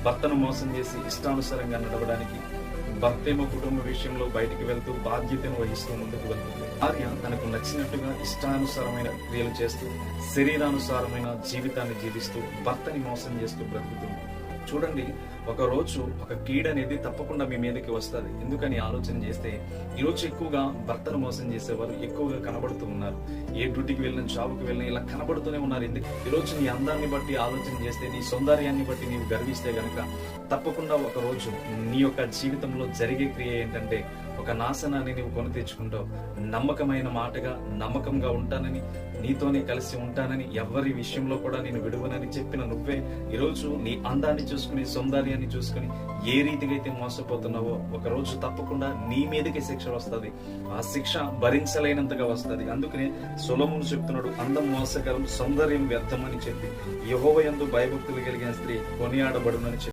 భర్తను మోసం చేసి ఇష్టానుసారంగా నడవడానికి, భర్తేమో కుటుంబ విషయంలో బయటికి వెళ్తూ బాధ్యతను వహిస్తూ ముందుకు వెళ్తుంది. భార్య తనకు నచ్చినట్టుగా ఇష్టానుసారమైన క్రియలు చేస్తూ శరీరానుసారమైన జీవితాన్ని జీవిస్తూ భర్తని మోసం చేస్తూ బ్రతుకుతుంది. చూడండి, ఒక రోజు ఒక కీడు అనేది తప్పకుండా మీ మీదకి వస్తుంది. ఎందుకని ఆలోచన చేస్తే ఈరోజు ఎక్కువగా భర్తను మోసం చేసేవారు ఎక్కువగా కనబడుతూ ఉన్నారు. ఏ డ్యూటీకి వెళ్ళిన, జాబ్కి వెళ్ళిన ఇలా కనబడుతూనే ఉన్నారు. ఎందుకు? ఈరోజు నీ అందాన్ని బట్టి ఆలోచన చేస్తే, నీ సౌందర్యాన్ని బట్టి నీవు గర్విస్తే గనక తప్పకుండా ఒక రోజు నీ యొక్క జీవితంలో జరిగే క్రియ ఏంటంటే ఒక నాశనాన్ని నీవు కొని తెచ్చుకుంటావు. నమ్మకమైన మాటగా, నమ్మకంగా ఉంటానని, నీతోనే కలిసి ఉంటానని, ఎవరి విషయంలో కూడా నేను విడువనని చెప్పిన నువ్వే ఈరోజు నీ అందాన్ని చూసుకుని, సౌందర్యాన్ని చూసుకుని ఏ రీతిగా అయితే మోసపోతున్నావో ఒక రోజు తప్పకుండా నీ మీదకి శిక్ష వస్తుంది. ఆ శిక్ష భరించలేనంతగా వస్తుంది. అందుకనే సొలొమోను చెప్తున్నాడు, అందం మోసకరం, సౌందర్యం వ్యర్థం అని చెప్పి యెహోవా యందు భయభక్తులు కలిగిన స్త్రీ కొనియాడబడునని చెప్పి